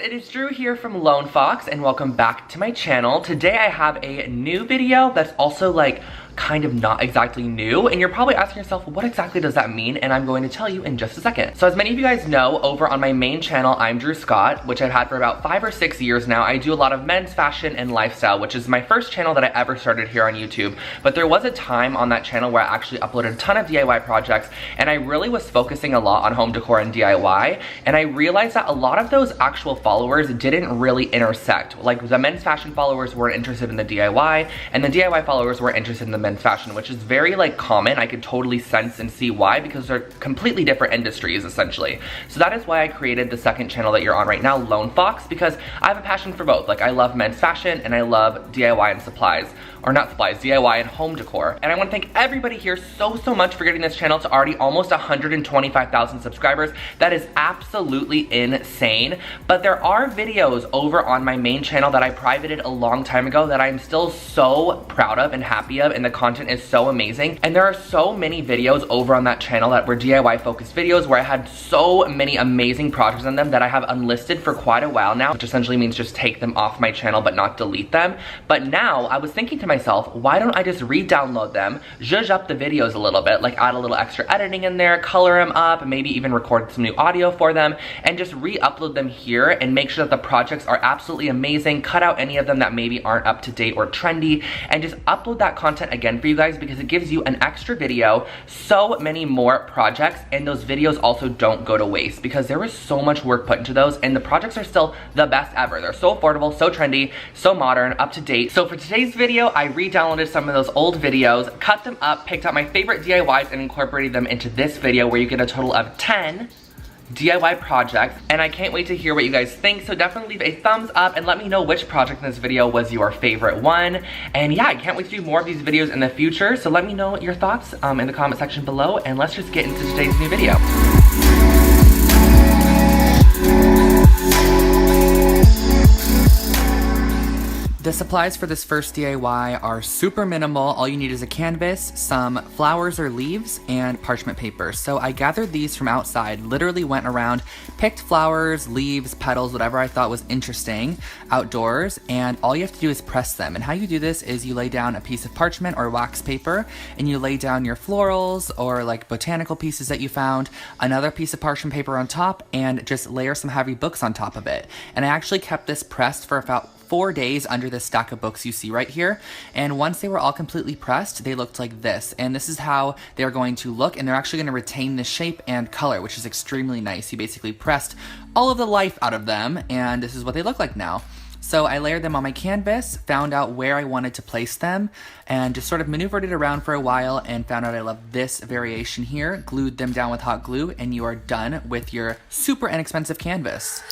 it is Drew here from Lone Fox and welcome back to my channel. Today I have a new video that's also like kind of not exactly new, and you're probably asking yourself, what exactly does that mean? And I'm going to tell you in just a second. So as many of you guys know, over on my main channel, I'm Drew Scott, which I've had for about 5 or 6 years now. I do a lot of men's fashion and lifestyle, which is my first channel that I ever started here on YouTube. But there was a time on that channel where I actually uploaded a ton of DIY projects, and I really was focusing a lot on home decor and DIY, and I realized that a lot of those actual followers didn't really intersect. Like the men's fashion followers weren't interested in the DIY, and the DIY followers were interested in the men's fashion, which is very like common. I could totally sense and see why, because they're completely different industries essentially. So that is why I created the second channel that you're on right now, Lone Fox, because I have a passion for both. Like I love men's fashion and I love DIY and supplies. Or not supplies, DIY and home decor. And I want to thank everybody here so much for getting this channel to already almost 125,000 subscribers. That is absolutely insane. But there are videos over on my main channel that I privated a long time ago that I'm still so proud of and happy of, and the content is so amazing. And there are so many videos over on that channel that were DIY focused videos where I had so many amazing projects on them that I have unlisted for quite a while now, which essentially means just take them off my channel but not delete them. But now I was thinking to myself, why don't I just re-download them, zhuzh up the videos a little bit, like add a little extra editing in there, color them up, maybe even record some new audio for them, and just re-upload them here and make sure that the projects are absolutely amazing, cut out any of them that maybe aren't up to date or trendy, and just upload that content again for you guys, because it gives you an extra video, so many more projects, and those videos also don't go to waste because there was so much work put into those, and the projects are still the best ever. They're so affordable, so trendy, so modern, up to date. So for today's video, I re-downloaded some of those old videos, cut them up, picked out my favorite DIYs, and incorporated them into this video where you get a total of 10 DIY projects, and I can't wait to hear what you guys think. So definitely leave a thumbs up and let me know which project in this video was your favorite one. And yeah, I can't wait to do more of these videos in the future, so let me know your thoughts in the comment section below, and let's just get into today's new video. The supplies for this first DIY are super minimal. All you need is a canvas, some flowers or leaves, and parchment paper. So I gathered these from outside, literally went around, picked flowers, leaves, petals, whatever I thought was interesting outdoors, and all you have to do is press them. And how you do this is you lay down a piece of parchment or wax paper, and you lay down your florals or like botanical pieces that you found, another piece of parchment paper on top, and just layer some heavy books on top of it. And I actually kept this pressed for about 4 days under this stack of books you see right here, and once they were all completely pressed, they looked like this, and this is how they're going to look, and they're actually going to retain the shape and color, which is extremely nice. You basically pressed all of the life out of them, and this is what they look like now. So I layered them on my canvas, found out where I wanted to place them, and just sort of maneuvered it around for a while and found out I love this variation here, glued them down with hot glue, and you are done with your super inexpensive canvas.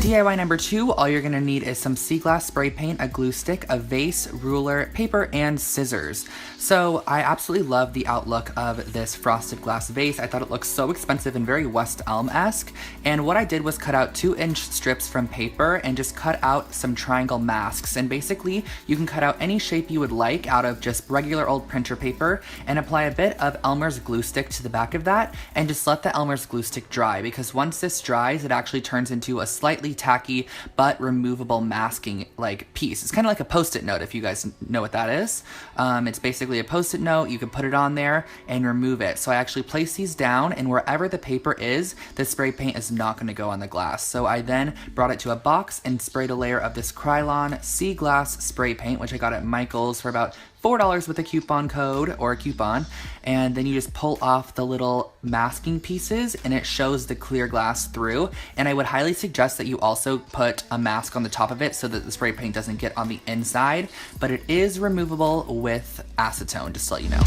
DIY number 2, all you're gonna need is some sea glass spray paint, a glue stick, a vase, ruler, paper, and scissors. So I absolutely love the outlook of this frosted glass vase. I thought it looked so expensive and very West Elm-esque. And what I did was cut out 2-inch strips from paper and just cut out some triangle masks. And basically, you can cut out any shape you would like out of just regular old printer paper and apply a bit of Elmer's glue stick to the back of that and just let the Elmer's glue stick dry, because once this dries, it actually turns into a slightly tacky but removable masking like piece. It's kind of like a post-it note, if you guys know what that is. It's basically a post-it note. You can put it on there and remove it. So I actually place these down, and wherever the paper is, the spray paint is not going to go on the glass. So I then brought it to a box and sprayed a layer of this Krylon Sea Glass spray paint, which I got at Michael's for about $4 with a coupon code or a coupon, and then you just pull off the little masking pieces and it shows the clear glass through. And I would highly suggest that you also put a mask on the top of it so that the spray paint doesn't get on the inside, but it is removable with acetone, just to let you know.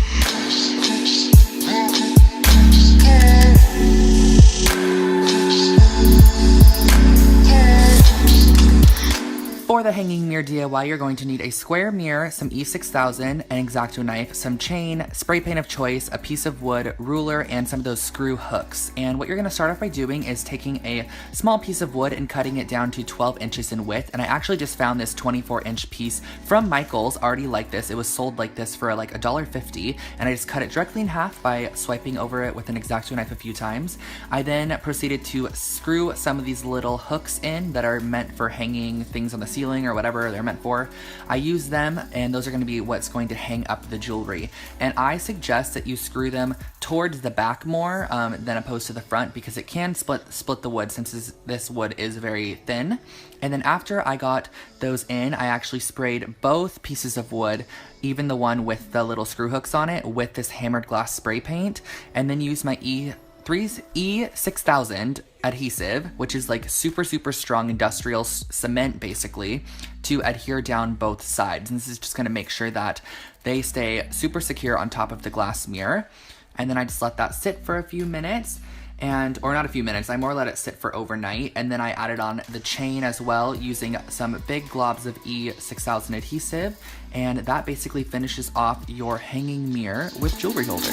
For the hanging mirror DIY, you're going to need a square mirror, some E6000, an X-Acto knife, some chain, spray paint of choice, a piece of wood, ruler, and some of those screw hooks. And what you're gonna start off by doing is taking a small piece of wood and cutting it down to 12 inches in width. And I actually just found this 24-inch piece from Michael's already like this. It was sold like this for like $1.50, and I just cut it directly in half by swiping over it with an X-Acto knife a few times. I then proceeded to screw some of these little hooks in that are meant for hanging things on the ceiling or whatever they're meant for. I use them, and those are going to be what's going to hang up the jewelry. And I suggest that you screw them towards the back more than opposed to the front, because it can split the wood, since this wood is very thin. And then after I got those in, I actually sprayed both pieces of wood, even the one with the little screw hooks on it, with this hammered glass spray paint, and then used my E6000 adhesive, which is like super strong industrial cement basically, to adhere down both sides. And this is just going to make sure that they stay super secure on top of the glass mirror. And then I just let that sit for a few minutes, or not a few minutes, I more let it sit for overnight. And then I added on the chain as well, using some big globs of E6000 adhesive, and that basically finishes off your hanging mirror with jewelry holder.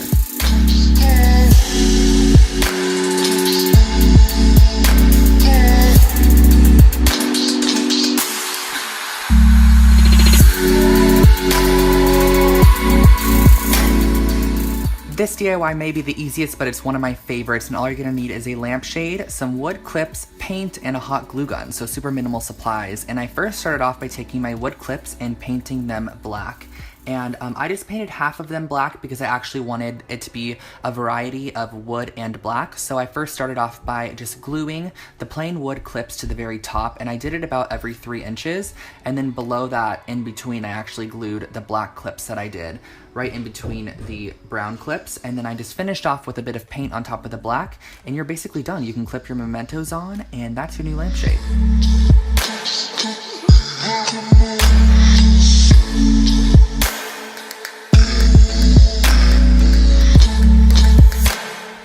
This DIY may be the easiest, but it's one of my favorites, and all you're gonna need is a lampshade, some wood clips, paint, and a hot glue gun, so super minimal supplies. And I first started off by taking my wood clips and painting them black. And I just painted half of them black because I actually wanted it to be a variety of wood and black. So I first started off by just gluing the plain wood clips to the very top, and I did it about every 3 inches. And then below that, in between, I actually glued the black clips that I did right in between the brown clips. And then I just finished off with a bit of paint on top of the black, and you're basically done. You can clip your mementos on, and that's your new lampshade.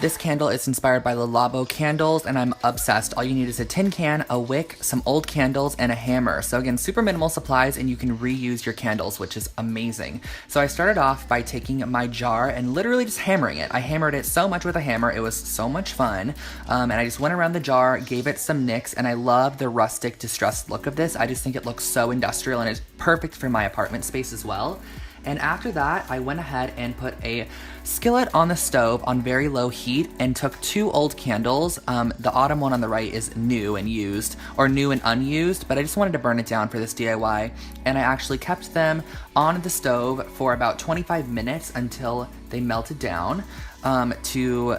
This candle is inspired by the Labo candles, and I'm obsessed. All you need is a tin can, a wick, some old candles, and a hammer. So again, super minimal supplies, and you can reuse your candles, which is amazing. So I started off by taking my jar and literally just hammering it. I hammered it so much with a hammer, it was so much fun. And I just went around the jar, gave it some nicks, and I love the rustic, distressed look of this. I just think it looks so industrial, and it's perfect for my apartment space as well. And after that, I went ahead and put a skillet on the stove on very low heat and took 2 old candles. The autumn one on the right is new and used, or new and unused, but I just wanted to burn it down for this DIY. And I actually kept them on the stove for about 25 minutes until they melted down to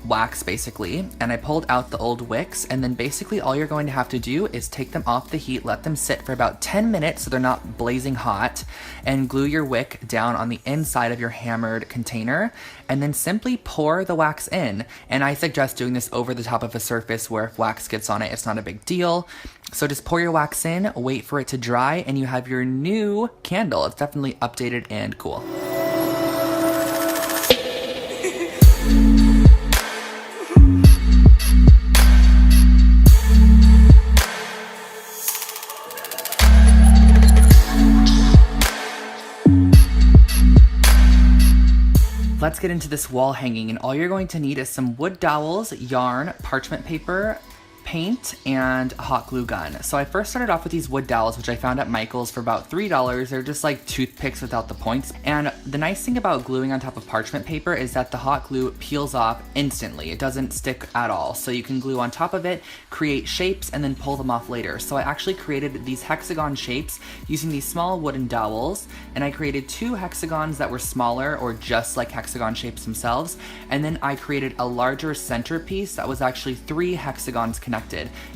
wax basically. And I pulled out the old wicks, and then basically all you're going to have to do is take them off the heat, let them sit for about 10 minutes so they're not blazing hot, and glue your wick down on the inside of your hammered container, and then simply pour the wax in. And I suggest doing this over the top of a surface where if wax gets on it, it's not a big deal. So just pour your wax in, wait for it to dry, and you have your new candle. It's definitely updated and cool. Let's get into this wall hanging, and all you're going to need is some wood dowels, yarn, parchment paper, paint, and a hot glue gun. So I first started off with these wood dowels, which I found at Michael's for about $3. They're just like toothpicks without the points. And the nice thing about gluing on top of parchment paper is that the hot glue peels off instantly. It doesn't stick at all. So you can glue on top of it, create shapes, and then pull them off later. So I actually created these hexagon shapes using these small wooden dowels, and I created 2 hexagons that were smaller, or just like hexagon shapes themselves. And then I created a larger centerpiece that was actually 3 hexagons connected.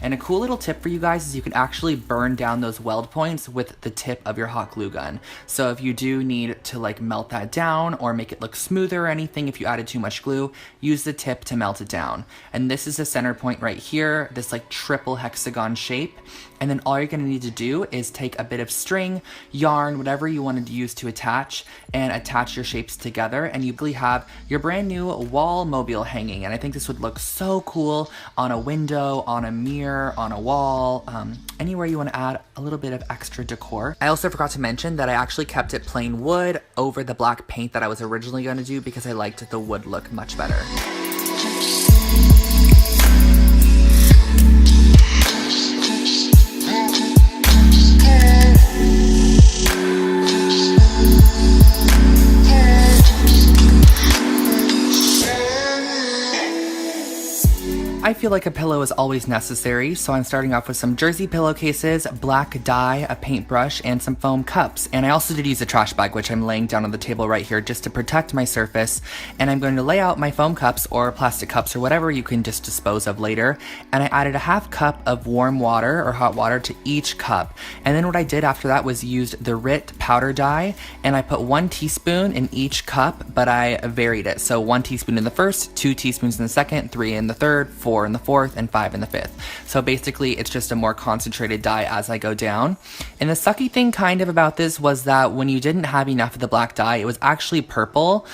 And a cool little tip for you guys is you can actually burn down those weld points with the tip of your hot glue gun. So if you do need to like melt that down or make it look smoother or anything, if you added too much glue, use the tip to melt it down. And this is the center point right here, this like triple hexagon shape. And then all you're gonna need to do is take a bit of string, yarn, whatever you wanted to use to attach, and attach your shapes together, and you really have your brand new wall mobile hanging. And I think this would look so cool on a window, on a mirror, on a wall, anywhere you want to add a little bit of extra decor. I also forgot to mention that I actually kept it plain wood over the black paint that I was originally going to do because I liked the wood look much better. I feel like a pillow is always necessary, so I'm starting off with some jersey pillowcases, black dye, a paintbrush, and some foam cups. And I also did use a trash bag, which I'm laying down on the table right here just to protect my surface. And I'm going to lay out my foam cups or plastic cups or whatever you can just dispose of later. And I added a half cup of warm water or hot water to each cup. And then what I did after that was used the RIT powder dye, and I put 1 teaspoon in each cup, but I varied it. So 1 teaspoon in the first, 2 teaspoons in the second, 3 in the third, 4 in the fourth, and 5 in the fifth. So basically it's just a more concentrated dye as I go down. And the sucky thing kind of about this was that when you didn't have enough of the black dye, it was actually purple,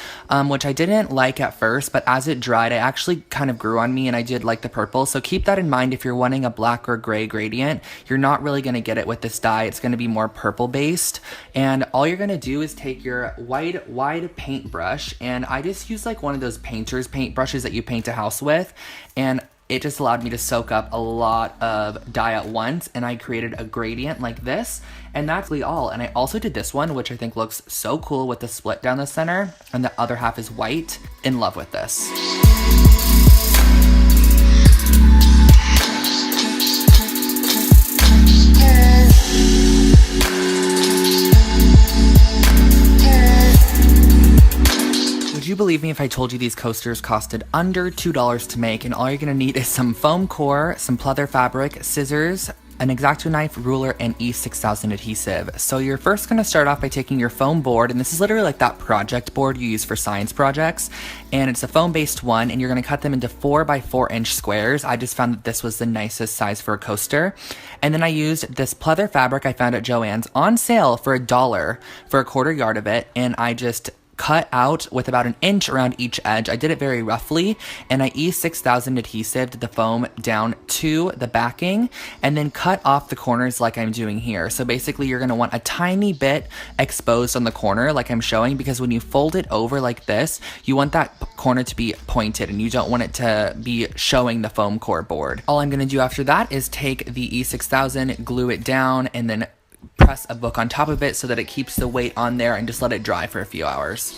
which I didn't like at first, but as it dried, it actually kind of grew on me and I did like the purple. So keep that in mind if you're wanting a black or gray gradient. You're not really going to get it with this dye. It's going to be more purple based. And all you're going to do is take your wide paintbrush, and I just use like one of those painter's paintbrushes that you paint a house with, and it just allowed me to soak up a lot of dye at once, and I created a gradient like this, and that's really all. And I also did this one, which I think looks so cool with the split down the center, and the other half is white. In love with this. Would you believe me if I told you these coasters costed under $2 to make, and all you're gonna need is some foam core, some pleather fabric, scissors, an X-Acto knife, ruler, and E6000 adhesive. So you're first gonna start off by taking your foam board, and this is literally like that project board you use for science projects, and it's a foam-based one, and you're gonna cut them into 4 by 4 inch squares. I just found that this was the nicest size for a coaster. And then I used this pleather fabric I found at Joann's on sale for $1 for a 1/4 yard of it, and I just cut out with about 1 inch around each edge. I did it very roughly, and I E6000 adhesived the foam down to the backing and then cut off the corners like I'm doing here. So basically you're gonna want a tiny bit exposed on the corner like I'm showing, because when you fold it over like this, you want that corner to be pointed and you don't want it to be showing the foam core board. All I'm gonna do after that is take the E6000, glue it down, and then press a book on top of it so that it keeps the weight on there, and just let it dry for a few hours.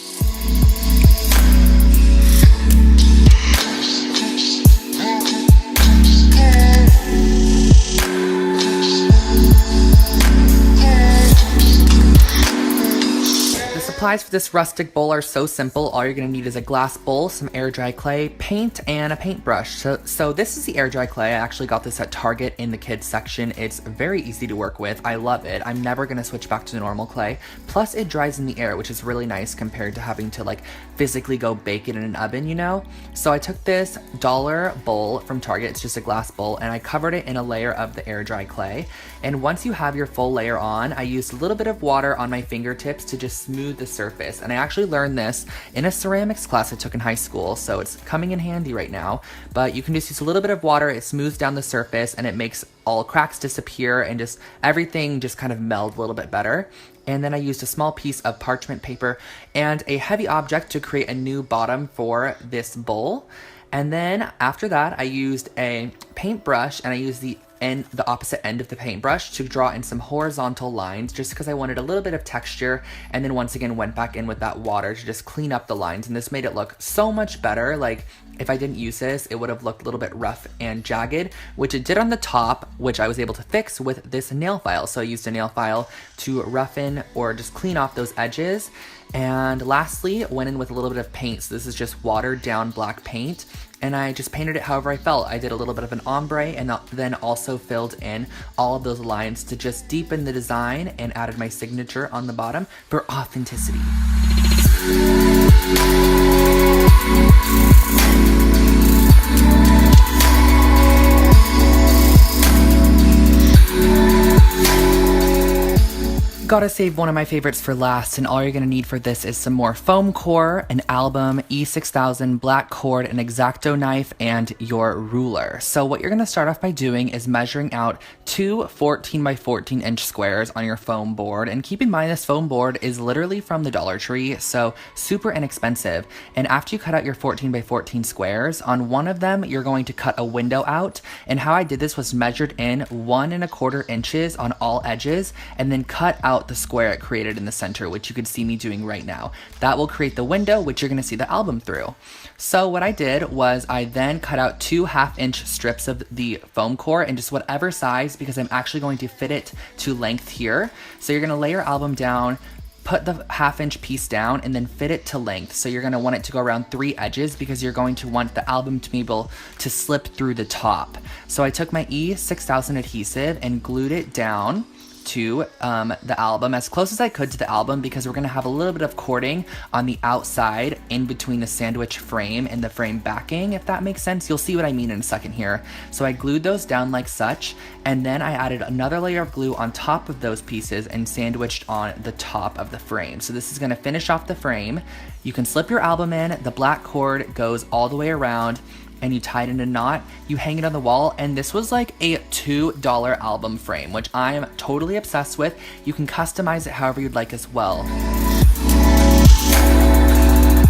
Supplies for this rustic bowl are so simple. All you're gonna need is a glass bowl, some air dry clay, paint, and a paintbrush. So this is the air dry clay. I actually got this at Target in the kids section. It's very easy to work with. I love it. I'm never gonna switch back to the normal clay. Plus it dries in the air, which is really nice compared to having to like physically go bake it in an oven, you know? So I took this dollar bowl from Target. It's just a glass bowl, and I covered it in a layer of the air dry clay. And once you have your full layer on, I used a little bit of water on my fingertips to just smooth the surface. And I actually learned this in a ceramics class I took in high school, so it's coming in handy right now. But you can just use a little bit of water, it smooths down the surface, and it makes all cracks disappear and just everything just kind of meld a little bit better. And then I used a small piece of parchment paper and a heavy object to create a new bottom for this bowl. And then after that, I used a paintbrush, and I used the opposite end of the paintbrush to draw in some horizontal lines, just because I wanted a little bit of texture, and then once again went back in with that water to just clean up the lines, and this made it look so much better. Like if I didn't use this, it would have looked a little bit rough and jagged, which it did on the top, which I was able to fix with this nail file. So I used a nail file to roughen or just clean off those edges. And lastly, went in with a little bit of paint. So this is just watered down black paint, and I just painted it however I felt. I did a little bit of an ombre, and then also filled in all of those lines to just deepen the design, and added my signature on the bottom for authenticity. Gotta save one of my favorites for last, and all you're gonna need for this is some more foam core, an album, E6000, black cord, an X-Acto knife, and your ruler. So what you're gonna start off by doing is measuring out two 14 by 14 inch squares on your foam board. And keep in mind, this foam board is literally from the Dollar Tree, so super inexpensive. And after you cut out your 14 by 14 squares, on one of them, you're going to cut a window out. And how I did this was measured in 1 1/4 inches on all edges, and then cut out the square it created in the center, which you could see me doing right now. That will create the window, which you're gonna see the album through. So what I did was I then cut out 2 1/2-inch strips of the foam core in just whatever size, because I'm actually going to fit it to length here. So you're gonna lay your album down, put the 1/2-inch piece down, and then fit it to length. So you're gonna want it to go around 3 edges, because you're going to want the album to be able to slip through the top. So I took my E6000 adhesive and glued it down to the album, as close as I could to the album, because we're gonna have a little bit of cording on the outside in between the sandwich frame and the frame backing, if that makes sense. You'll see what I mean in a second here. So I glued those down like such, and then I added another layer of glue on top of those pieces and sandwiched on the top of the frame. So this is gonna finish off the frame. You can slip your album in, the black cord goes all the way around, and you tie it in a knot, you hang it on the wall, and this was like a $2 album frame, which I am totally obsessed with. You can customize it however you'd like as well.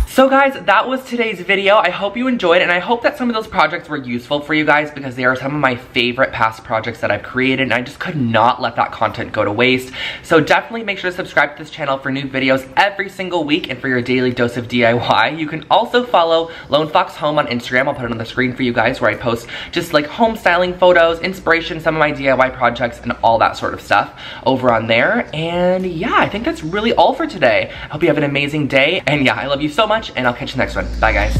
So guys, that was today's video. I hope you enjoyed, and I hope that some of those projects were useful for you guys, because they are some of my favorite past projects that I've created, and I just could not let that content go to waste. So definitely make sure to subscribe to this channel for new videos every single week and for your daily dose of DIY. You can also follow Lone Fox Home on Instagram. I'll put it on the screen for you guys, where I post just like home styling photos, inspiration, some of my DIY projects, and all that sort of stuff over on there. And yeah, I think that's really all for today. I hope you have an amazing day, and yeah, I love you so much, and I'll catch you next one. Bye guys.